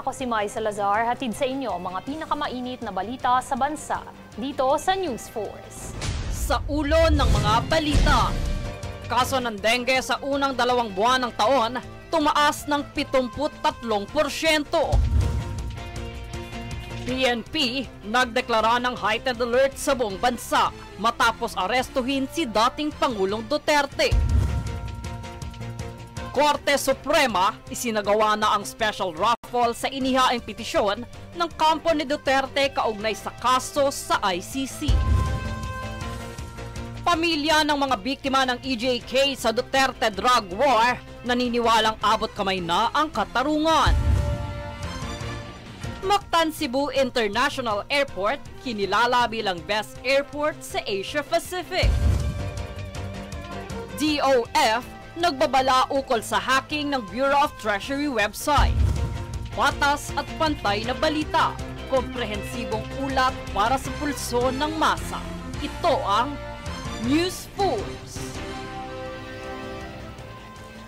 Ako si Mai Salazar, hatid sa inyo ang mga pinakamainit na balita sa bansa dito sa News Force. Sa ulo ng mga balita, kaso ng dengue sa unang 2 buwan ng taon, tumaas ng 73%. PNP nagdeklara ng heightened alert sa buong bansa matapos arestuhin si dating Pangulong Duterte. Korte Suprema isinagawa na ang special raffle sa inihaing petisyon ng kampo ni Duterte kaugnay sa kaso sa ICC. Pamilya ng mga biktima ng EJK sa Duterte drug war naniniwalang abot kamay na ang katarungan. Mactan Cebu International Airport kinilala bilang best airport sa Asia Pacific. DOF nagbabala ukol sa hacking ng Bureau of Treasury website. Patas at pantay na balita, komprehensibong ulat para sa pulso ng masa. Ito ang News Force.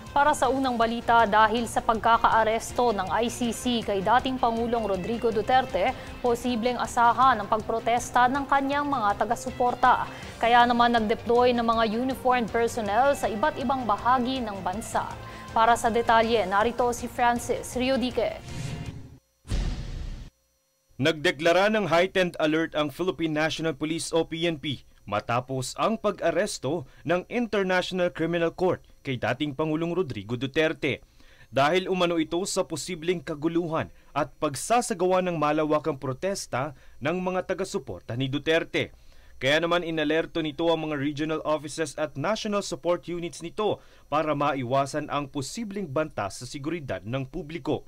Para sa unang balita, dahil sa pagkakaaresto ng ICC kay dating Pangulong Rodrigo Duterte, posibleng asahan ang pagprotesta ng kanyang mga taga-suporta. Kaya naman nag-deploy ng mga uniformed personnel sa iba't ibang bahagi ng bansa. Para sa detalye, narito si Francis Riodique. Nagdeklara ng heightened alert ang Philippine National Police o PNP matapos ang pag-aresto ng International Criminal Court kay dating Pangulong Rodrigo Duterte. Dahil umano ito sa posibleng kaguluhan at pagsasagawa ng malawakang protesta ng mga taga-suporta ni Duterte. Kaya naman inalerto nito ang mga regional offices at national support units nito para maiwasan ang posibleng banta sa seguridad ng publiko.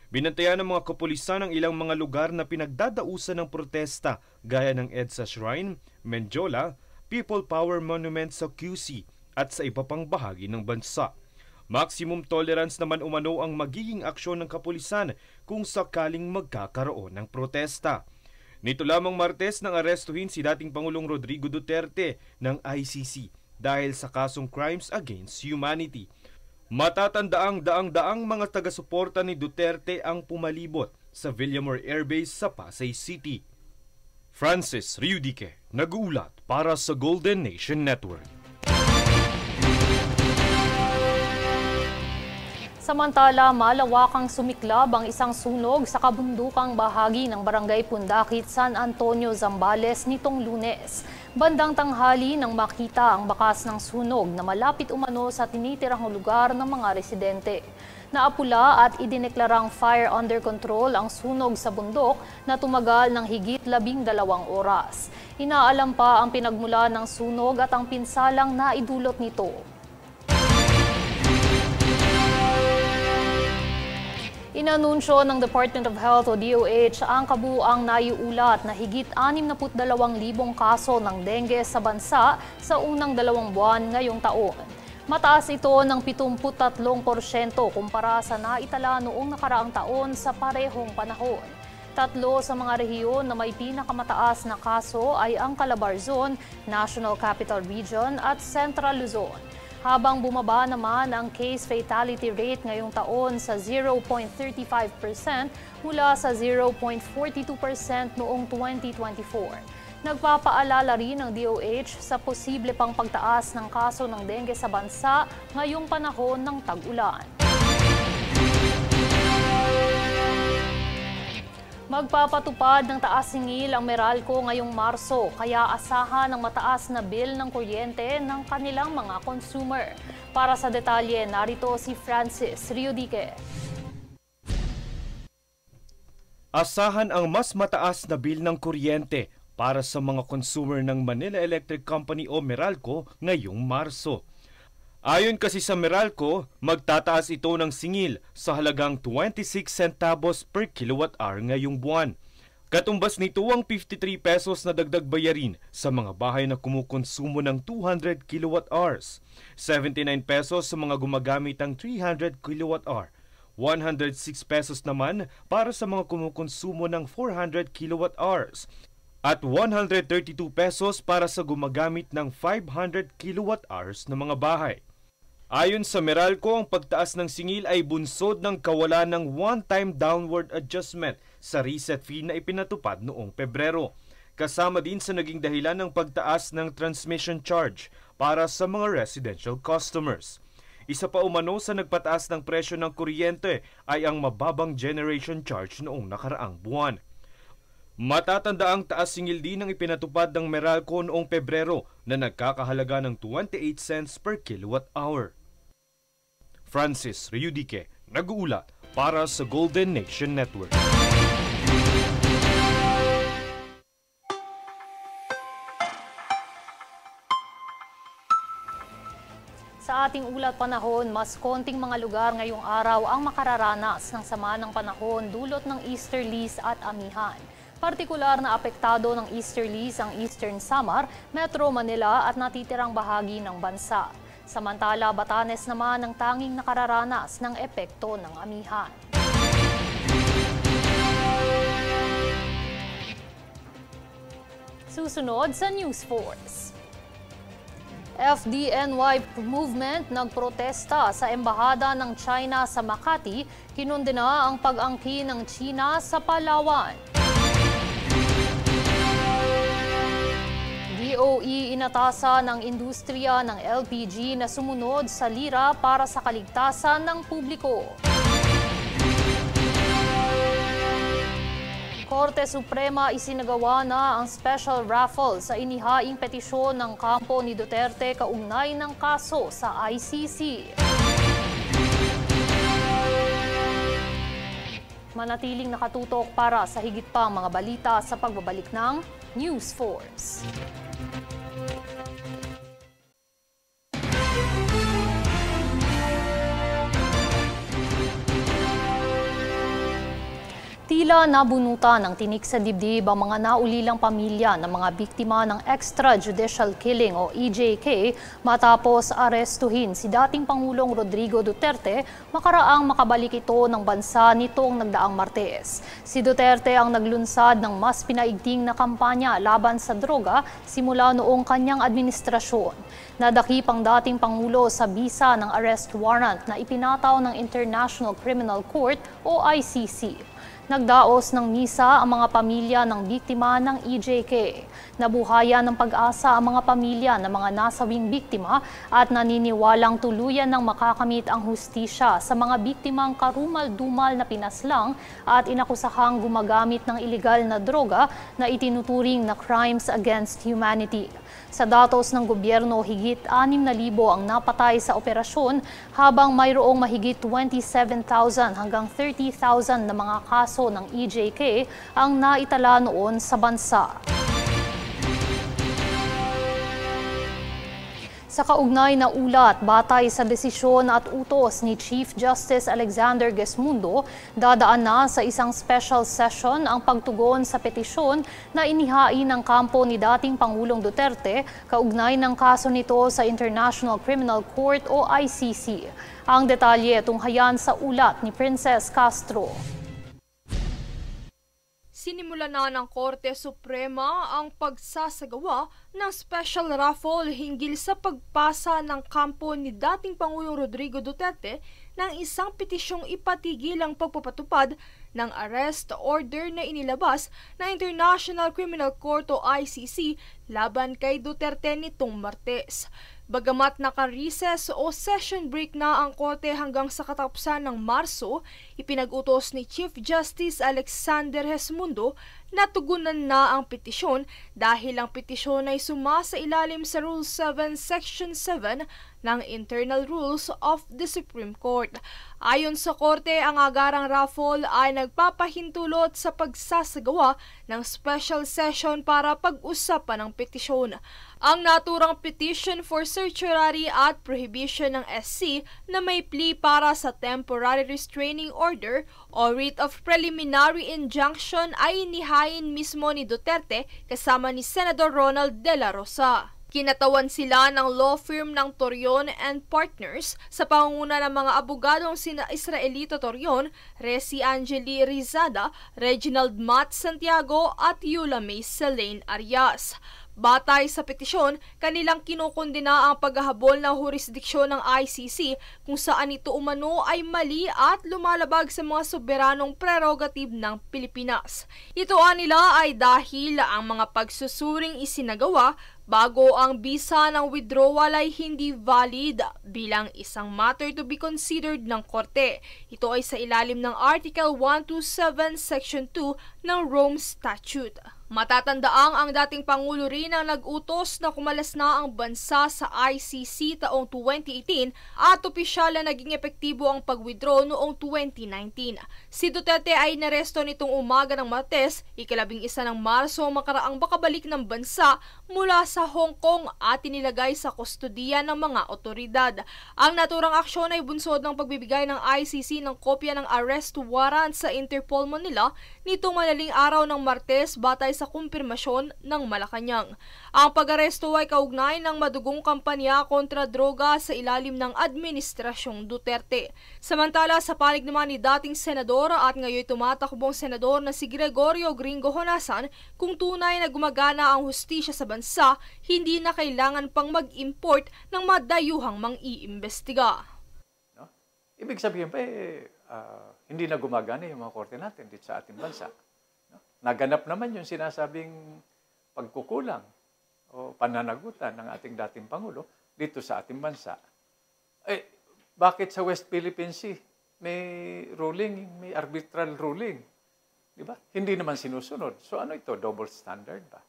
Binantayan ng mga kapulisan ang ilang mga lugar na pinagdadausan ng protesta gaya ng EDSA Shrine, Menjola, People Power Monument sa QC at sa iba pang bahagi ng bansa. Maximum tolerance naman umano ang magiging aksyon ng kapulisan kung sakaling magkakaroon ng protesta. Nito lamang Martes nang arestuhin si dating Pangulong Rodrigo Duterte ng ICC dahil sa kasong crimes against humanity. Matatandaang daang-daang mga taga-suporta ni Duterte ang pumalibot sa Villamor Air Base sa Pasay City. Francis Riodique, nag-uulat para sa Golden Nation Network. Samantala, malawakang sumiklab ang isang sunog sa kabundukang bahagi ng Barangay Pundakit, San Antonio, Zambales nitong Lunes. Bandang tanghali nang makita ang bakas ng sunog na malapit umano sa tinitirang lugar ng mga residente. Naapula at idineklarang fire under control ang sunog sa bundok na tumagal ng higit 12 oras. Inaalam pa ang pinagmula ng sunog at ang pinsalang naidulot nito. Inanunsyo ng Department of Health o DOH ang kabuuang naiulat na higit 62,000 kaso ng dengue sa bansa sa unang 2 buwan ngayong taon. Mataas ito ng 73% kumpara sa naitala noong nakaraang taon sa parehong panahon. 3 sa mga rehiyon na may pinakamataas na kaso ay ang Calabarzon, National Capital Region at Central Luzon. Habang bumaba naman ang case fatality rate ngayong taon sa 0.35% mula sa 0.42% noong 2024. Nagpapaalala rin ng DOH sa posible pang pagtaas ng kaso ng dengue sa bansa ngayong panahon ng tag-ulan. Magpapatupad ng taas singil ang Meralco ngayong Marso, kaya asahan ang mataas na bill ng kuryente ng kanilang mga consumer. Para sa detalye, narito si Francis Riodique. Asahan ang mas mataas na bill ng kuryente para sa mga consumer ng Manila Electric Company o Meralco ngayong Marso. Ayon kasi sa Meralco, magtataas ito ng singil sa halagang 26 centavos per kilowatt-hour ngayong buwan. Katumbas nito ang 53 pesos na dagdag bayarin sa mga bahay na kumukonsumo ng 200 kilowatt-hours, 79 pesos sa mga gumagamit ng 300 kilowatt-hour, 106 pesos naman para sa mga kumukonsumo ng 400 kilowatt-hours, at 132 pesos para sa gumagamit ng 500 kilowatt-hours na mga bahay. Ayon sa Meralco, ang pagtaas ng singil ay bunsod ng kawalan ng one-time downward adjustment sa reset fee na ipinatupad noong Pebrero. Kasama din sa naging dahilan ng pagtaas ng transmission charge para sa mga residential customers. Isa pa umano sa nagpataas ng presyo ng kuryente ay ang mababang generation charge noong nakaraang buwan. Matatanda ang taas singil din ng ipinatupad ng Meralco noong Pebrero na nagkakahalaga ng 28 cents per kilowatt hour. Francis Riudique, nag-uulat para sa Golden Nation Network. Sa ating ulat panahon, mas konting mga lugar ngayong araw ang makararanas ng sama ng panahon dulot ng easterlies at amihan. Partikular na apektado ng easterlies ang Eastern Samar, Metro Manila at natitirang bahagi ng bansa. Samantala, Batanes naman ang tanging nakararanas ng epekto ng amihan. Susunod sa News Force. FDNY movement nagprotesta sa embahada ng China sa Makati, kinundena ang pag-angkin ng China sa Palawan. DOE inatasa ng industriya ng LPG na sumunod sa lira para sa kaligtasan ng publiko. Korte Suprema isinagawa na ang special raffle sa inihaing petisyon ng kampo ni Duterte kaugnay ng kaso sa ICC. Manatiling nakatutok para sa higit pang mga balita sa pagbabalik ng News Force. Tila nabunutan ng tinik sa dibdib ang mga naulilang pamilya ng mga biktima ng extrajudicial killing o EJK matapos arestuhin si dating Pangulong Rodrigo Duterte makaraang makabalik ito ng bansa nitong nagdaang Martes. Si Duterte ang naglunsad ng mas pinaigting na kampanya laban sa droga simula noong kanyang administrasyon. Nadakip ang dating Pangulo sa bisa ng arrest warrant na ipinataw ng International Criminal Court o ICC. Nagdaos ng misa ang mga pamilya ng biktima ng EJK. Nabuhayan ng pag-asa ang mga pamilya ng mga nasawing biktima at naniniwalang tuluyan ng makakamit ang hustisya sa mga biktimang karumal-dumal na pinaslang at inakusahang gumagamit ng ilegal na droga na itinuturing na crimes against humanity. Sa datos ng gobyerno, higit 6,000 ang napatay sa operasyon habang mayroong mahigit 27,000 hanggang 30,000 na mga kaso ng EJK ang naitala noon sa bansa. Sa kaugnay na ulat, batay sa desisyon at utos ni Chief Justice Alexander Gesmundo, dadaan na sa isang special session ang pagtugon sa petisyon na inihain ng kampo ni dating Pangulong Duterte kaugnay ng kaso nito sa International Criminal Court o ICC. Ang detalye tunghayan sa ulat ni Princess Castro. Sinimula na ng Korte Suprema ang pagsasagawa ng special raffle hinggil sa pagpasa ng kampo ni dating Pangulong Rodrigo Duterte ng isang petisyong ipatigil ang pagpapatupad ng arrest order na inilabas ng International Criminal Court o ICC laban kay Duterte nitong Martes. Bagamat naka-recess o session break na ang korte hanggang sa katapusan ng Marso, ipinag-utos ni Chief Justice Alexander Gesmundo na tugunan na ang petisyon dahil ang petisyon ay sumasailalim sa Rule 7 Section 7 ng Internal Rules of the Supreme Court. Ayon sa korte, ang agarang raffle ay nagpapahintulot sa pagsasagawa ng special session para pag-usapan ang petisyon. Ang naturang petition for certiorari at prohibition ng SC na may plea para sa temporary restraining order o writ of preliminary injunction ay inihain mismo ni Duterte kasama ni Senador Ronald De La Rosa. Kinatawan sila ng law firm ng Torion and Partners sa pangunguna ng mga abogadong sina Israelito Torion, Resi Angeli Rizada, Reginald Matt Santiago at Yula May Selene Arias. Batay sa petisyon, kanilang kinukondena ang paghahabol ng jurisdiksyon ng ICC kung saan ito umano ay mali at lumalabag sa mga soberanong prerogative ng Pilipinas. Ito nila ay dahil ang mga pagsusuring isinagawa bago ang bisa ng withdrawal ay hindi valid bilang isang matter to be considered ng Korte. Ito ay sa ilalim ng Article 127 Section 2 ng Rome Statute. Matatandaang ang dating Pangulo rin ang nag-utos na kumalas na ang bansa sa ICC taong 2018 at opisyal na naging epektibo ang pag-withdraw noong 2019. Si Duterte ay naresto nitong umaga ng Martes, 11 ng Marso makaraang makabalik ng bansa mula sa Hong Kong at inilagay sa kustodiya ng mga otoridad. Ang naturang aksyon ay bunsod ng pagbibigay ng ICC ng kopya ng arrest warrant sa Interpol Manila nitong madaling araw ng Martes batay sa kumpirmasyon ng Malacanang. Ang pag-aresto ay kaugnay ng madugong kampanya kontra droga sa ilalim ng Administrasyong Duterte. Samantala sa panig naman ni dating senador at ngayon tumatakbong senador na si Gregorio Gringo Honasan, kung tunay na gumagana ang hustisya sa bansa, hindi na kailangan pang mag-import ng madayuhang mang-iimbestiga. No? Ibig sabihin pa, hindi na gumagana yung mga korte natin dito sa ating bansa. No? Naganap naman yung sinasabing pagkukulang o pananagutan ng ating dating Pangulo dito sa ating bansa. Bakit sa West Philippine Sea may ruling, may arbitral ruling? Di ba? Hindi naman sinusunod. So ano ito? Double standard ba?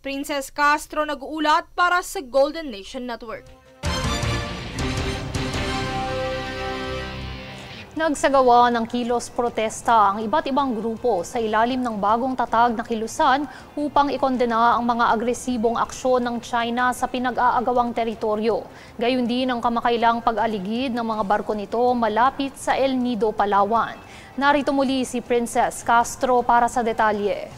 Princess Castro nag-uulat para sa Golden Nation Network. Nagsagawa ng kilos protesta ang iba't ibang grupo sa ilalim ng bagong tatag na kilusan upang ikondena ang mga agresibong aksyon ng China sa pinag-aagawang teritoryo. Gayon din ang kamakailang pag-aligid ng mga barko nito malapit sa El Nido, Palawan. Narito muli si Princess Castro para sa detalye.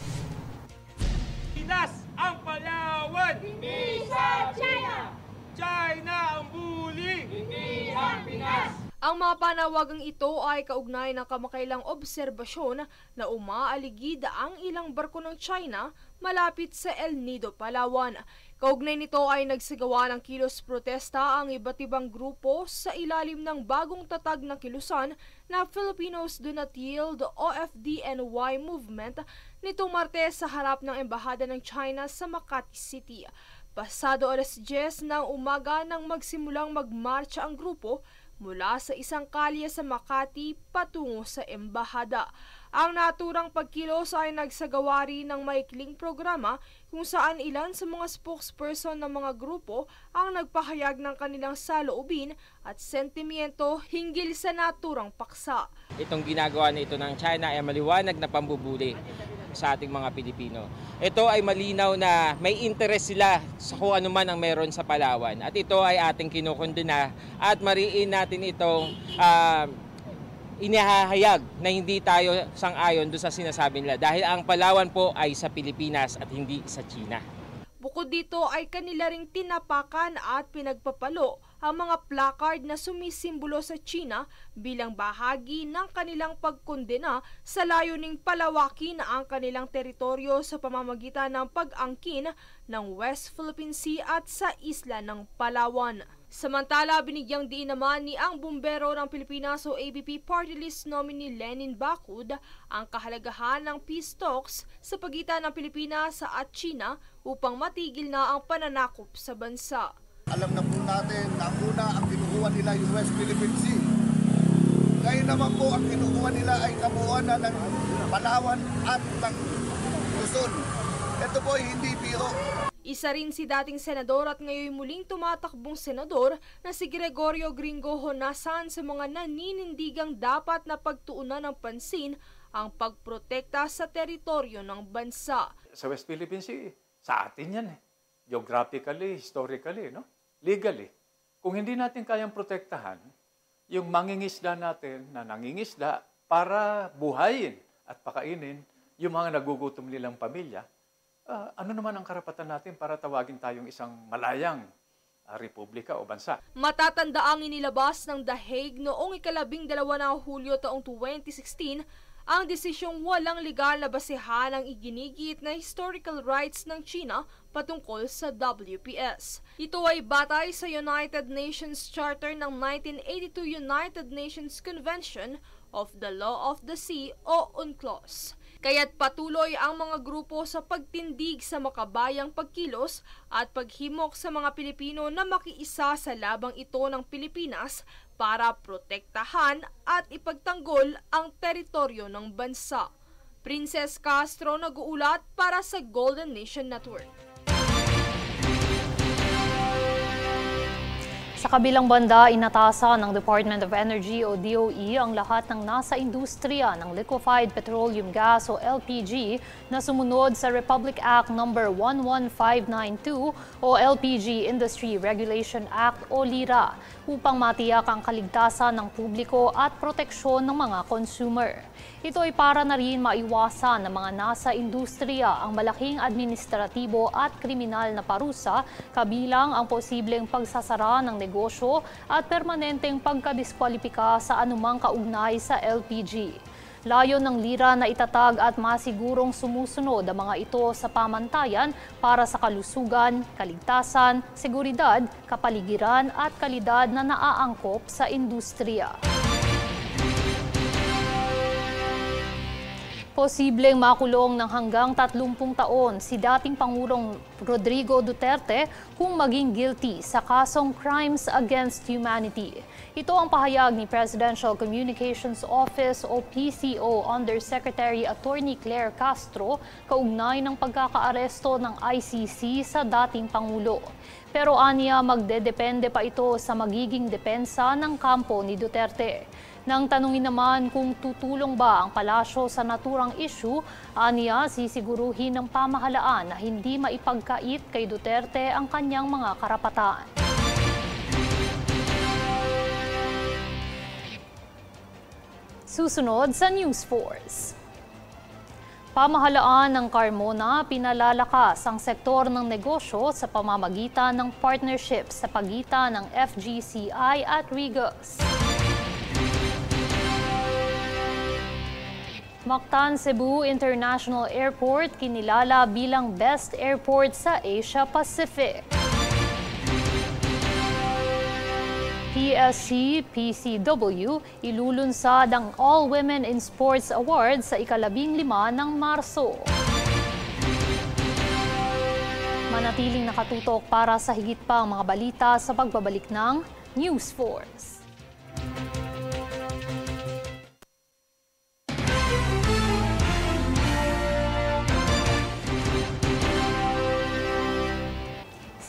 Pinas ang Palawan! Hindi sa China! China ang bully! Hindi ang Pinas! Ang mga panawagang ito ay kaugnay ng kamakailang obserbasyon na umaaligid ang ilang barko ng China malapit sa El Nido, Palawan. Kaugnay nito ay nagsagawa ng kilos protesta ang iba't ibang grupo sa ilalim ng bagong tatag na kilusan na Filipinos Do Not Yield OFDNY movement nitong Martes sa harap ng Embahada ng China sa Makati City. Pasado alas 10 ng umaga nang magsimulang magmarcha ang grupo mula sa isang kalye sa Makati patungo sa embahada. Ang naturang pagkilos ay nagsagawa rin ng maikling programa kung saan ilan sa mga spokesperson ng mga grupo ang nagpahayag ng kanilang saloobin at sentimiento hinggil sa naturang paksa. Itong ginagawa na ito ng China ay maliwanag na pambubuli sa ating mga Pilipino. Ito ay malinaw na may interes sila sa kung ano man ang meron sa Palawan. At ito ay ating kinukondena at mariin natin itong inihahayag na hindi tayo sang-ayon doon sa sinasabi nila. Dahil ang Palawan po ay sa Pilipinas at hindi sa China. Bukod dito ay kanila ring tinapakan at pinagpapalo ang mga placard na sumisimbolo sa China bilang bahagi ng kanilang pagkondena sa layuning palawakin ang kanilang teritoryo sa pamamagitan ng pag-angkin ng West Philippine Sea at sa isla ng Palawan. Samantala, binigyang diin naman ni ang bumbero ng Pilipinas o ABP Party List nominee Lenin Bacud ang kahalagahan ng peace talks sa pagitan ng Pilipinas at China upang matigil na ang pananakop sa bansa. Alam na po natin na una ang kinukuha nila yung West Philippine Sea. Ngayon naman po ang kinukuha nila ay kabuuan na ng Palawan at ng Luzon. Ito po ay hindi biro. Isa rin si dating senador at ngayon muling tumatakbong senador na si Gregorio Gringo Honasan sa mga naninindigang dapat na pagtuunan ng pansin ang pagprotekta sa teritoryo ng bansa. Sa West Philippine Sea, sa atin yan geographically, historically, no? Legally. Kung hindi natin kayang protektahan, yung mangingisda natin na nangingisda para buhayin at pakainin yung mga nagugutom nilang pamilya, ano naman ang karapatan natin para tawagin tayong isang malayang republika o bansa? Matatanda ang inilabas ng The Hague noong 12 ng Hulyo taong 2016 ang desisyong walang legal na basehan ang iginigit na historical rights ng China patungkol sa WPS. Ito ay batay sa United Nations Charter ng 1982 United Nations Convention of the Law of the Sea o UNCLOS. Kaya't patuloy ang mga grupo sa pagtindig sa makabayang pagkilos at paghimok sa mga Pilipino na makiisa sa labang ito ng Pilipinas para protektahan at ipagtanggol ang teritoryo ng bansa. Princess Castro nag-uulat para sa Golden Nation Network. Sa kabilang banda, inatasan ng Department of Energy o DOE ang lahat ng nasa industriya ng liquefied petroleum gas o LPG na sumunod sa Republic Act No. 11592 o LPG Industry Regulation Act o LIRA upang matiyak ang kaligtasan ng publiko at proteksyon ng mga consumer. Ito ay para na rin maiwasan ng mga nasa industriya ang malaking administratibo at kriminal na parusa, kabilang ang posibleng pagsasara ng negosyo at permanenteng pagkadiskwalipika sa anumang kaugnay sa LPG. Layon ng LIRA na itatag at masigurong sumusunod ang mga ito sa pamantayan para sa kalusugan, kaligtasan, seguridad, kapaligiran at kalidad na naaangkop sa industriya. Posibleng makulong ng hanggang 30 taon si dating Pangulong Rodrigo Duterte kung maging guilty sa kasong Crimes Against Humanity. Ito ang pahayag ni Presidential Communications Office o PCO Undersecretary Attorney Claire Castro kaugnay ng pagkakaaresto ng ICC sa dating Pangulo. Pero aniya magdedepende pa ito sa magiging depensa ng kampo ni Duterte. Nang tanungin naman kung tutulong ba ang palasyo sa naturang issue, aniya sisiguruhin ng pamahalaan na hindi maipagkait kay Duterte ang kanyang mga karapatan. Susunod sa News Force. Pamahalaan ng Carmona pinalalakas ang sektor ng negosyo sa pamamagitan ng partnership sa pagitan ng FGCI at Regus. Mactan Cebu International Airport kinilala bilang best airport sa Asia Pacific. PSC PCW ilulunsad ang All Women in Sports Awards sa ika-15 ng Marso. Manatiling nakatutok para sa higit pang mga balita sa pagbabalik ng News Force.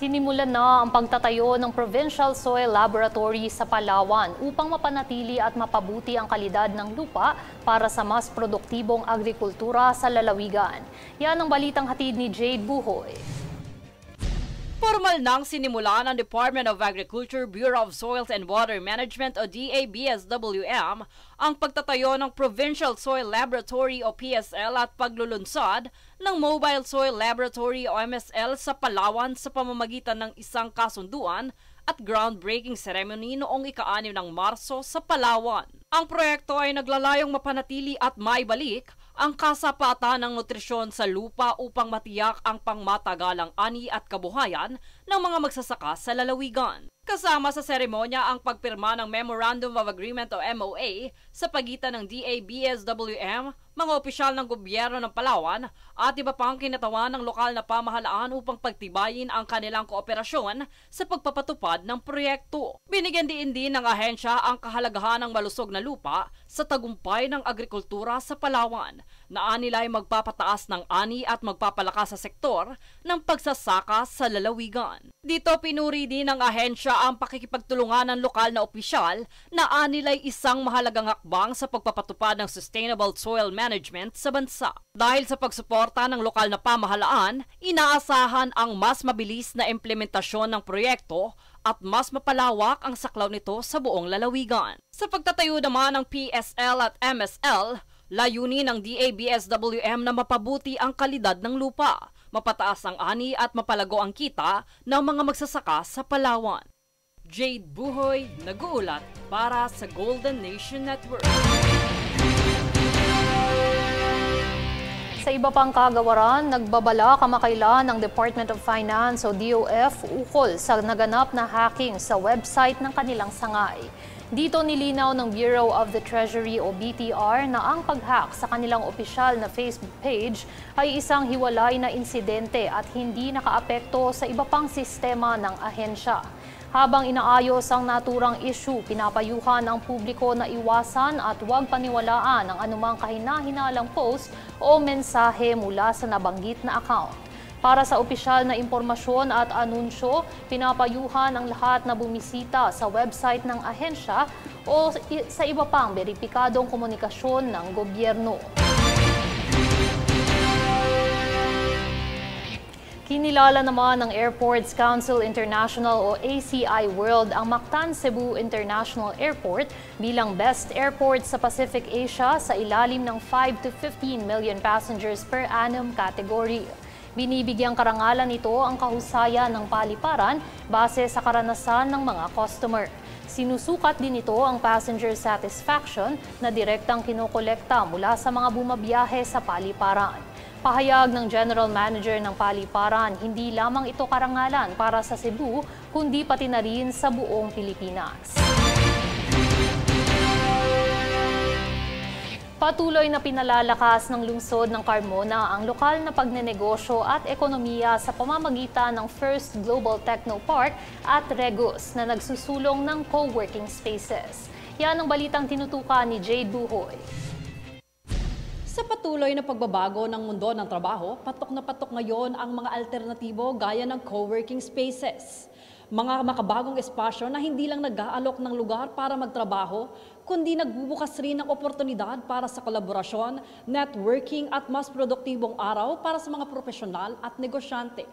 Sinimulan na ang pagtatayo ng Provincial Soil Laboratory sa Palawan upang mapanatili at mapabuti ang kalidad ng lupa para sa mas produktibong agrikultura sa lalawigan. Yan ang balitang hatid ni Jade Buhoy. Formal nang sinimula ng Department of Agriculture, Bureau of Soils and Water Management o DABSWM ang pagtatayo ng Provincial Soil Laboratory o PSL at paglulunsad ng Mobile Soil Laboratory o MSL sa Palawan sa pamamagitan ng isang kasunduan at groundbreaking ceremony noong ika-6 ng Marso sa Palawan. Ang proyekto ay naglalayong mapanatili at maibalik ang kasapatan ng nutrisyon sa lupa upang matiyak ang pangmatagalang ani at kabuhayan ng mga magsasaka sa lalawigan. Kasama sa seremonya ang pagpirma ng Memorandum of Agreement o MOA sa pagitan ng DABSWM, mga opisyal ng gobyerno ng Palawan at iba pang kinatawan ng lokal na pamahalaan upang pagtibayin ang kanilang kooperasyon sa pagpapatupad ng proyekto. Binigyan din ng ahensya ang kahalagahan ng malusog na lupa sa tagumpay ng agrikultura sa Palawan na nila ay magpapataas ng ani at magpapalakas sa sektor ng pagsasaka sa lalawigan. Dito pinuri din ng ahensya ang pakikipagtulungan ng lokal na opisyal na nila ay isang mahalagang hakbang sa pagpapatupad ng sustainable soil management sa bansa. Dahil sa pagsuporta ng lokal na pamahalaan, inaasahan ang mas mabilis na implementasyon ng proyekto at mas mapalawak ang saklaw nito sa buong lalawigan. Sa pagtatayo naman ng PSL at MSL, layunin ng DABSWM na mapabuti ang kalidad ng lupa, mapataas ang ani at mapalago ang kita ng mga magsasaka sa Palawan. Jade Buhoy, nag-uulat para sa Golden Nation Network. Sa iba pang kagawaran, nagbabala kamakailan ng Department of Finance o DOF ukol sa naganap na hacking sa website ng kanilang sangay. Dito nilinaw ng Bureau of the Treasury o BTR na ang pag-hack sa kanilang opisyal na Facebook page ay isang hiwalay na insidente at hindi nakaapekto sa iba pang sistema ng ahensya. Habang inaayos ang naturang issue, pinapayuhan ang publiko na iwasan at huwag paniwalaan ang anumang kahina-hinalang post o mensahe mula sa nabanggit na account. Para sa opisyal na impormasyon at anunsyo, pinapayuhan ang lahat na bumisita sa website ng ahensya o sa iba pang beripikadong komunikasyon ng gobyerno. Kinilala naman ng Airports Council International o ACI World ang Mactan Cebu International Airport bilang best airport sa Pacific Asia sa ilalim ng 5 to 15 million passengers per annum category. Binibigyang karangalan nito ang kahusayan ng paliparan base sa karanasan ng mga customer. Sinusukat din ito ang passenger satisfaction na direktang kinokolekta mula sa mga bumabiyahe sa paliparan. Pahayag ng General Manager ng paliparan, hindi lamang ito karangalan para sa Cebu, kundi pati na rin sa buong Pilipinas. Patuloy na pinalalakas ng lungsod ng Carmona ang lokal na pagnenegosyo at ekonomiya sa pamamagitan ng First Global Technopark at Regus na nagsusulong ng co-working spaces. Yan ang balitang tinutukan ni Jade Buhoy. Sa patuloy na pagbabago ng mundo ng trabaho, patok na patok ngayon ang mga alternatibo gaya ng co-working spaces. Mga makabagong espasyo na hindi lang nag-aalok ng lugar para magtrabaho, kundi nagbubukas rin ng oportunidad para sa kolaborasyon, networking at mas produktibong araw para sa mga profesional at negosyante.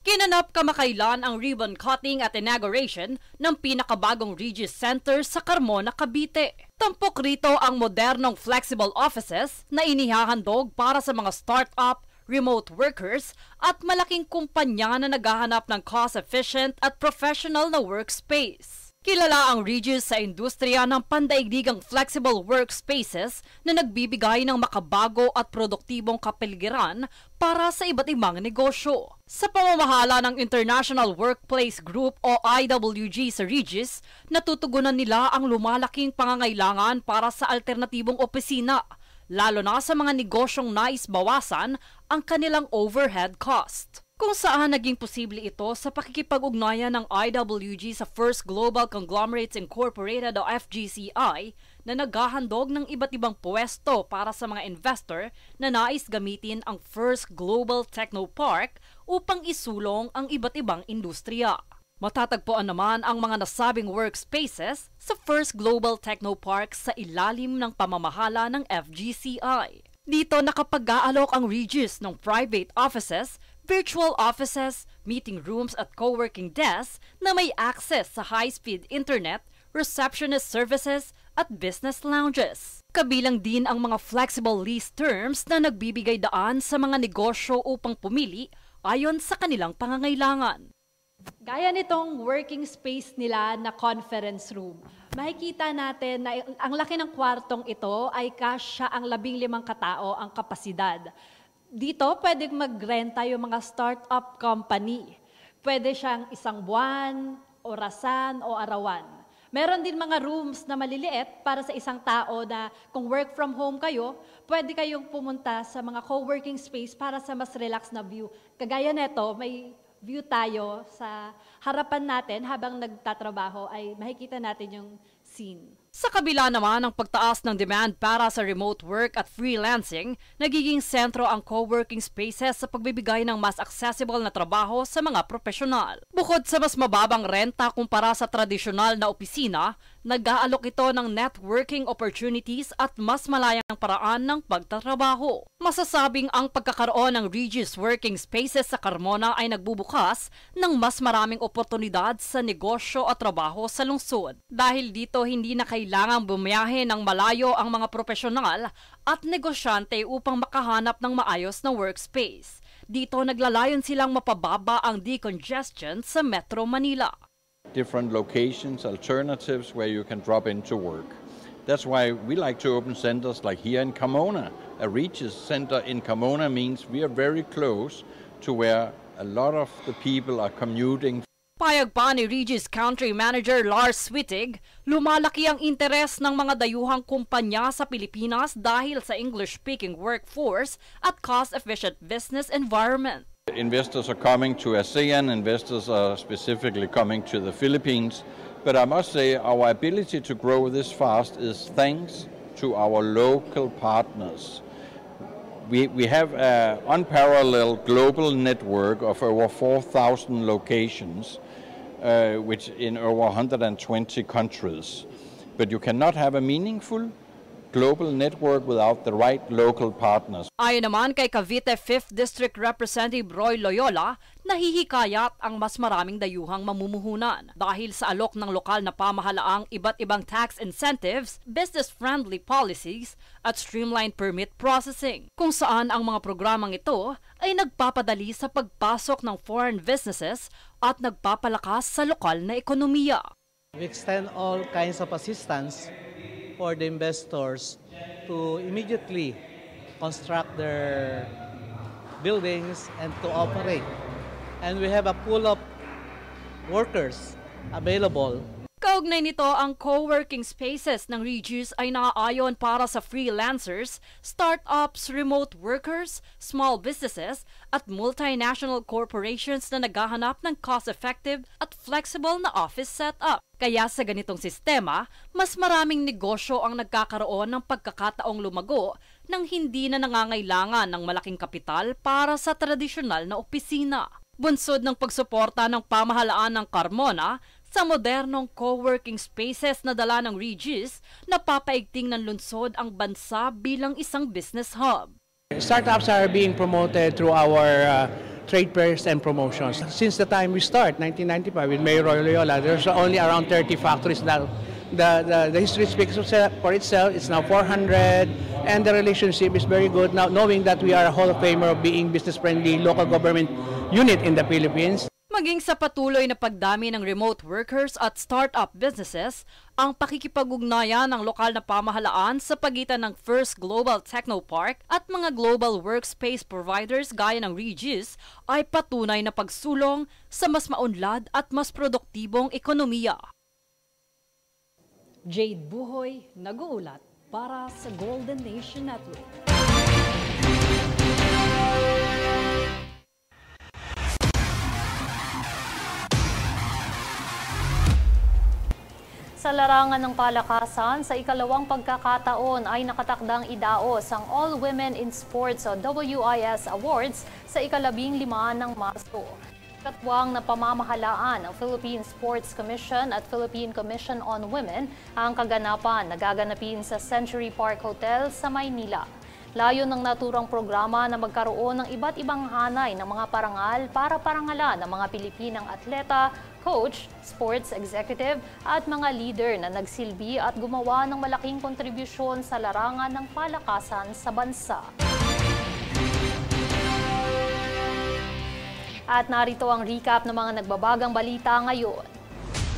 Kinanap kamakailan ang ribbon cutting at inauguration ng pinakabagong Regis Center sa Carmona, Cavite. Tampok rito ang modernong flexible offices na inihahandog para sa mga startup, remote workers at malaking kumpanya na naghahanap ng cost-efficient at professional na workspace. Kilala ang Regis sa industriya ng pandaigdigang flexible workspaces na nagbibigay ng makabago at produktibong kapaligiran para sa iba't ibang negosyo. Sa pamamahala ng International Workplace Group o IWG sa Regis, natutugunan nila ang lumalaking pangangailangan para sa alternatibong opisina, lalo na sa mga negosyong nais bawasan ang kanilang overhead cost. Kung saan naging posible ito sa pakikipag-ugnayan ng IWG sa First Global Conglomerates Incorporated o FGCI na naghahandog ng iba't ibang pwesto para sa mga investor na nais gamitin ang First Global Technopark upang isulong ang iba't ibang industriya. Matatagpuan naman ang mga nasabing workspaces sa First Global Technopark sa ilalim ng pamamahala ng FGCI. Dito nakapag-aalok ang Regis ng private offices, virtual offices, meeting rooms at co-working desks na may access sa high-speed internet, receptionist services at business lounges. Kabilang din ang mga flexible lease terms na nagbibigay daan sa mga negosyo upang pumili ayon sa kanilang pangangailangan. Gaya nitong working space nila na conference room. Makikita natin na ang laki ng kwartong ito ay kasya ang 15 katao ang kapasidad. Dito pwede magrenta yung mga startup company. Pwede siyang isang buwan, orasan o arawan. Meron din mga rooms na maliliit para sa isang tao na kung work from home kayo, pwede kayong pumunta sa mga co-working space para sa mas relaxed na view. Kagaya nito, may view tayo sa harapan natin habang nagtatrabaho ay makikita natin yung scene. Sa kabila naman ng pagtaas ng demand para sa remote work at freelancing, nagiging sentro ang co-working spaces sa pagbibigay ng mas accessible na trabaho sa mga profesional. Bukod sa mas mababang renta kumpara sa tradisyonal na opisina, nag-aalok ito ng networking opportunities at mas malayang paraan ng pagtatrabaho. Masasabing ang pagkakaroon ng Regis Working Spaces sa Carmona ay nagbubukas ng mas maraming oportunidad sa negosyo at trabaho sa lungsod. Dahil dito hindi na kailangang bumiyahe ng malayo ang mga profesional at negosyante upang makahanap ng maayos na workspace. Dito naglalayon silang mapababa ang decongestion sa Metro Manila. Different locations, alternatives where you can drop into work. That's why we like to open centers like here in Carmona. A Regis center in Carmona means we are very close to where a lot of the people are commuting. Payag pa ni Regis Country Manager Lars Swittig, lumalaki ang interes ng mga dayuhang kumpanya sa Pilipinas dahil sa English-speaking workforce at cost-efficient business environment. Investors are coming to ASEAN, investors are specifically coming to the Philippines, but I must say our ability to grow this fast is thanks to our local partners. We have an unparalleled global network of over 4,000 locations, which in over 120 countries. But you cannot have a meaningful global network without the right local partners. Ayon naman kay Cavite 5th District Representative Roy Loyola, nahihikayat ang mas maraming dayuhang mamumuhunan dahil sa alok ng lokal na pamahalaang iba't ibang tax incentives, business-friendly policies at streamlined permit processing, kung saan ang mga programang ito ay nagpapadali sa pagpasok ng foreign businesses at nagpapalakas sa lokal na ekonomiya. We extend all kinds of assistance for the investors to immediately construct their buildings and to operate. And we have a pool of workers available. Kaugnay nito, ang co-working spaces ng Regis ay naaayon para sa freelancers, startups, remote workers, small businesses at multinational corporations na naghahanap ng cost-effective at flexible na office setup. Kaya sa ganitong sistema, mas maraming negosyo ang nagkakaroon ng pagkakataong lumago nang hindi na nangangailangan ng malaking kapital para sa tradisyonal na opisina. Bunsod ng pagsuporta ng pamahalaan ng Carmona sa modernong co-working spaces na dala ng Regis, napapaigting ng lungsod ang bansa bilang isang business hub. Startups are being promoted through our trade fairs and promotions. Since the time we start, 1995, with Mayor Roy Loyola, there's only around 30 factories now. The history speaks for itself. It's now 400, and the relationship is very good now, knowing that we are a Hall of Famer of being business-friendly local government unit in the Philippines. Maging sa patuloy na pagdami ng remote workers at startup businesses, ang pakikipag-ugnayan ng lokal na pamahalaan sa pagitan ng First Global Technopark at mga global workspace providers gaya ng Regis ay patunay na pagsulong sa mas maunlad at mas produktibong ekonomiya. Jade Buhoy, nag-uulat para sa Golden Nation Network. Sa larangan ng palakasan, sa ikalawang pagkakataon ay nakatakdang idaos ang All Women in Sports o WIS Awards sa ika-15 ng Marso. Katwang na pamamahalaan ng Philippine Sports Commission at Philippine Commission on Women ang kaganapan na gaganapin sa Century Park Hotel sa Maynila. Layo ng naturang programa na magkaroon ng iba't ibang hanay ng mga parangal para parangalan ng mga Pilipinang atleta, coach, sports executive at mga leader na nagsilbi at gumawa ng malaking kontribusyon sa larangan ng palakasan sa bansa. At narito ang recap ng mga nagbabagang balita ngayon.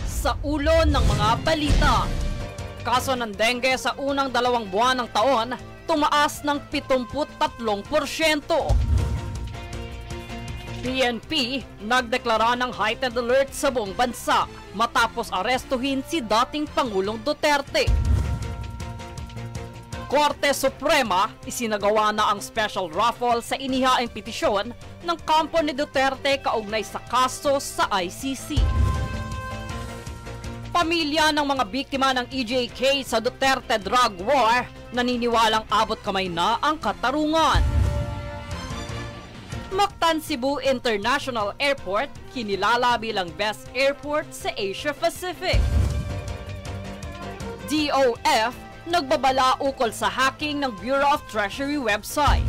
Sa ulo ng mga balita, kaso ng dengue sa unang 2 buwan ng taon, tumaas ng 73%. PNP nagdeklara ng heightened alert sa buong bansa matapos arestuhin si dating Pangulong Duterte. Korte Suprema isinagawa na ang special raffle sa inihaing petisyon ng kampo ni Duterte kaugnay sa kaso sa ICC. Pamilya ng mga biktima ng EJK sa Duterte drug war naniniwalang abot kamay na ang katarungan. Mactan Cebu International Airport kinilala bilang best airport sa Asia Pacific. DOF nagbabala ukol sa hacking ng Bureau of Treasury website.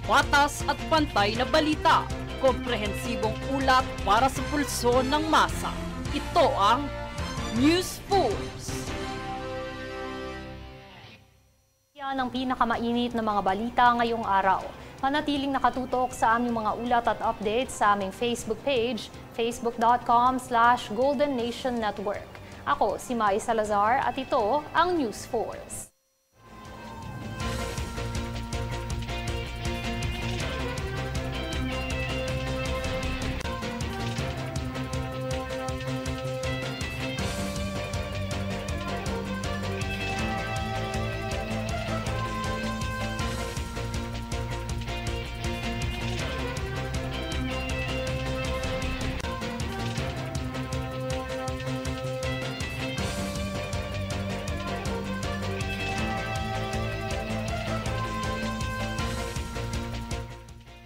Patas at pantay na balita, komprehensibong ulat para sa pulso ng masa. Ito ang News Fools. Yan ang pinakamainit na mga balita ngayong araw. Manatiling nakatutok sa aming mga ulat at updates sa aming Facebook page, facebook.com/Golden Nation Network. Ako si Mai Salazar at ito ang News Force.